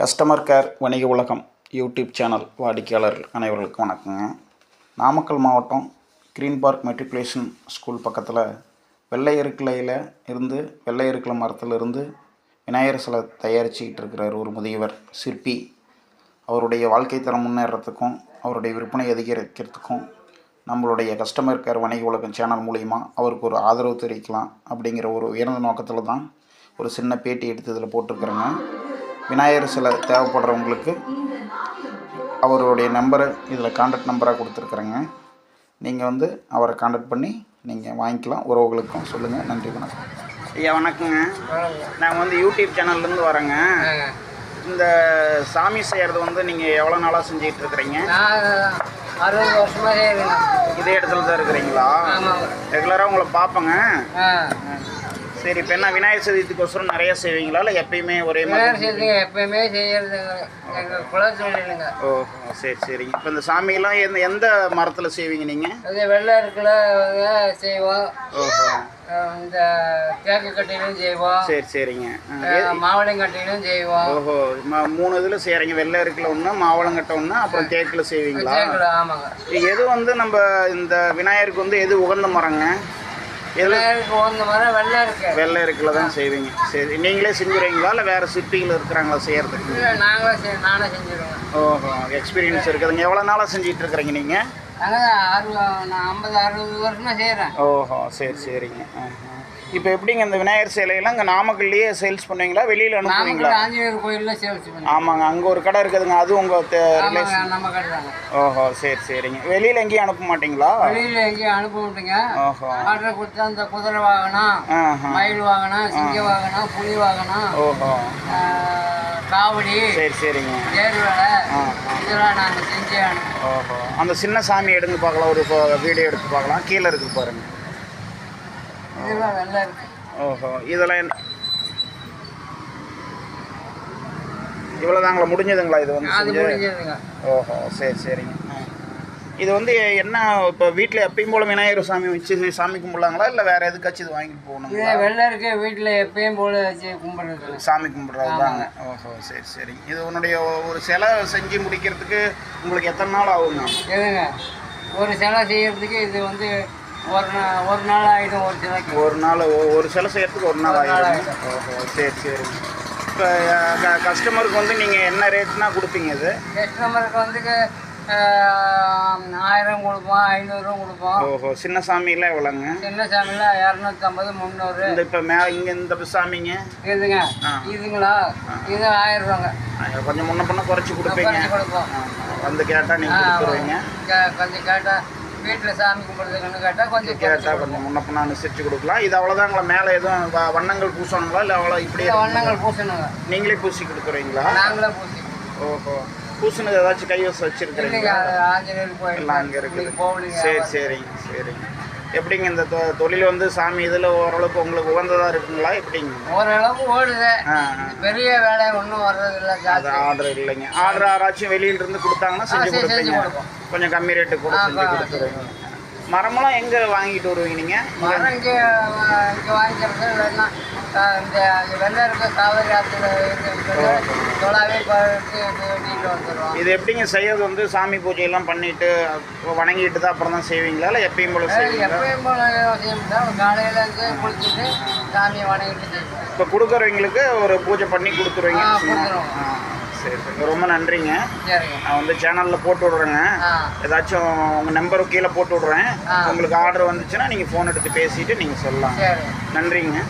Customer care வணிக உலகம் YouTube channel வாடிக்கையாளர்கள் அனைவருக்கும் வணக்கங்க. நாமக்கல் மாவட்டம் க்ரீன் பார்க் மெட்ரிகுலேஷன் ஸ்கூல் பக்கத்தில் வெள்ளை இருக்கலையில் இருந்து வெள்ளை இருக்கலை மரத்திலிருந்து விநாயகர் சிலை தயாரிச்சுக்கிட்டு இருக்கிறார் ஒரு முதியவர் சிற்பி. அவருடைய வாழ்க்கை தரம் முன்னேறத்துக்கும் அவருடைய விற்பனை அதிகரிக்கிறதுக்கும் நம்மளுடைய கஸ்டமர் கேர் வணிக உலகம் சேனல் மூலிமா அவருக்கு ஒரு ஆதரவு தெரிவிக்கலாம் அப்படிங்கிற ஒரு உயர்ந்த நோக்கத்தில் தான் ஒரு சின்ன பேட்டி எடுத்து இதில் போட்டிருக்கிறேங்க. விநாயகர் சிலை தேவைப்படுறவங்களுக்கு அவருடைய நம்பரை இதில் கான்டாக்ட் நம்பராக கொடுத்துருக்குறேங்க. நீங்கள் அவரை கான்டாக்ட் பண்ணி நீங்கள் வாங்கிக்கலாம். உறவுகளுக்கும் சொல்லுங்கள். நன்றி, வணக்கம். ஐயா வணக்கங்க. நாங்கள் யூடியூப் சேனல்லேருந்து வரேங்க. இந்த சாமி செய்கிறது நீங்கள் எவ்வளோ நாளாக செஞ்சுக்கிட்டு இருக்கிறீங்க? 60 வருஷமாக செய்யுங்க. இதே இடத்துல தான் இருக்கிறீங்களா? ரெகுலராக உங்களை பார்ப்பேங்க. சரி, இப்போ என்ன விநாயகர் சதுர்த்திக்கோசரம் நிறைய செய்வீங்களா இல்லை எப்பயுமே ஒரே மாதிரி? எப்பயுமே செய்யறது எங்கள் குலத்தொழிலுங்க. ஓ சரி சரிங்க. இப்போ இந்த சாமியெல்லாம் எந்த மரத்தில் செய்வீங்க நீங்கள்? அது வெள்ளை இருக்கல செய்வோம். ஓஹோ. இந்த தேக்கு கட்டையிலும் செய்வோம். சரி சரிங்க. மாவளங்கட்டையிலும் செய்வோம். ஓஹோ, 3 இதில் செய்கிறீங்க. வெள்ளை இருக்கல ஒன்று, மாவளங்கட்டை ஒன்று, அப்புறம் தேக்கில் செய்வீங்களா? ஆமாங்க. எது நம்ம இந்த விநாயகருக்கு எது உகந்த மரங்க? வெள்ளை இருக்கல தான் செய்வீங்க. சரி, நீங்களே செஞ்சுருவீங்களா இல்லை வேறு சிற்பிகள் இருக்கிறாங்களா செய்யறதுக்கு? நானே செஞ்சுருவேன். ஓஹோ, எக்ஸ்பீரியன்ஸ் இருக்குதுங்க. எவ்வளோ நாளாக செஞ்சுட்டு இருக்கிறீங்க நீங்கள்? நான் 50-60 வருஷமாக செய்கிறேன். ஓஹோ சரி சரிங்க. இப்போ எப்படிங்க இந்த விநாயகர் சிலையெல்லாம் இங்கே நாமக்கல்லையே சேல்ஸ் பண்ணுவீங்களா வெளியில் அனுப்புவீங்களா? ஆஞ்சநேயர் கோயிலில் சேல்ஸ் பண்ணுவோம். ஆமாங்க, அங்கே ஒரு கடை இருக்குதுங்க. அது உங்கள் நம்ம கடை தாங்க. ஓஹோ சரி சரிங்க. வெளியில் எங்கேயும் அனுப்ப மாட்டிங்களா? வெளியில் எங்கேயும் அனுப்ப மாட்டேங்க. ஓஹோ. ஆர்டர் கொடுத்தா அந்த குதிரை வாகனம், மயில் வாகனம், சிங்க வாகனம், புலி வாகனம், ஓஹோ, காவடி, சரி சரிங்க, தேர் வேலை, இதெல்லாம் நாங்கள் செஞ்சு அனுப்புவோம். ஓஹோ. அந்த சின்ன சாமி எடுத்து பார்க்கலாம், ஒரு வீடியோ எடுத்து பார்க்கலாம். கீழே இருக்குது பாருங்கள். இதெல்லாம் வெள்ளை இருக்கு. ஓஹோ, இதெல்லாம் இவ்வளோதாங்களா? முடிஞ்சதுங்களா இது முடிஞ்சதுங்க? ஓஹோ சரி சரிங்க. இது என்ன இப்போ வீட்டில் எப்பயும் போல் விநாயகர் சாமி வச்சு சாமி கும்பிட்லாங்களா இல்லை வேறு எதுக்காச்சும் இது வாங்கிட்டு போகணும்? வெள்ளை இருக்கு, வீட்டில் எப்பயும் போல் வச்சு கும்பிட்றது, சாமி கும்பிட்றது தாங்க. ஓஹோ சரி சரிங்க. இது உன்னுடைய ஒரு சிலை செஞ்சு முடிக்கிறதுக்கு உங்களுக்கு எத்தனை நாள் ஆகுங்க? எதுங்க, ஒரு சிலை செய்யறதுக்கு இது ஒரு நாள் ஆகிடும். ஒரு சிலைக்கு ஒரு சிலை செய்யறதுக்கு ஒரு நாள் ஆகிடும். ஓஹோ சரி சரி. இப்போ கஸ்டமருக்கு நீங்கள் என்ன ரேட்னா கொடுப்பீங்க? இது கஸ்டமருக்கு 1000 கொடுப்போம், 500 கொடுப்போம். ஓஹோ. சின்ன சாமிலாம் எவ்வளோங்க? சின்ன சாமிலாம் 250, 300. இந்த இப்போ இங்கே இந்த சாமிங்க இதுங்களா? இது 1000 ரூபாங்க. கொஞ்சம் முன்ன பண்ண குறைச்சி கொடுப்பீங்க? கொடுப்போம். கேட்டால் நீங்கள் கொடுத்துருவீங்க? கொஞ்சம் கேட்டால் வீட்டில் சாமி கும்பிட்றதுக்குன்னு கேட்டால் கொஞ்சம் முன்ன பண்ண அனுசரித்து கொடுக்கலாம். இது அவ்வளோதாங்களா? மேலே எதுவும் வண்ணங்கள் பூசணுங்களா இல்லை அவ்வளோ இப்படி? வண்ணங்கள் பூசணுங்க. நீங்களே பூசி கொடுக்குறீங்களா? நாங்களே பூசி. ஓஹோ. பூசினது ஏதாச்சும் கைவசம் வச்சுருக்கிறீங்களா? ஆஞ்சநேயர் கோயில் அங்கே இருக்குது. சரி சரிங்க சரிங்க. எப்படிங்க இந்த தொழில் சாமி இதில் ஓரளவுக்கு உங்களுக்கு உகந்ததாக இருக்குங்களா? எப்படிங்க? ஓரளவுக்கு ஓடுது. பெரிய வேலை ஒன்றும் வர்றதில்லை. ஆர்டர் இல்லைங்க. ஆர்டர் யாராச்சும் வெளியிலிருந்து கொடுத்தாங்கன்னா செஞ்சு கொடுப்பீங்க? கொஞ்சம் கம்மி ரேட்டு கூட செஞ்சு கொடுத்துருவீங்க. மரமெல்லாம் எங்கே வாங்கிட்டு வருவீங்க நீங்கள்? மரம் இங்கே வாங்கிக்கிறது இல்லைன்னா இந்த வெள்ளை இருக்க காவேரி ஆற்றுல தொலாவே வெட்டிட்டு வந்துடுவோம். இது எப்படிங்க செய்யறது? சாமி பூஜையெல்லாம் பண்ணிட்டு வணங்கிட்டு தான் அப்புறம் தான் செய்வீங்களா இல்லை எப்பயும் போல செய்வீங்களா? எப்பயும் போல செய்ய காலையில் இருந்து குளிச்சுட்டு சாமியை வணங்கிட்டு செய்வோம். இப்போ கொடுக்குறவங்களுக்கு ஒரு பூஜை பண்ணி கொடுத்துருவீங்க? சரி சரி, ரொம்ப நன்றிங்க. நான் சேனலில் போட்டு விட்றேங்க. ஏதாச்சும் உங்கள் நம்பரை கீழே போட்டு விட்றேன். உங்களுக்கு ஆர்டர் வந்துச்சுன்னா நீங்கள் ஃபோன் எடுத்து பேசிட்டு நீங்கள் சொல்லலாம். நன்றிங்க.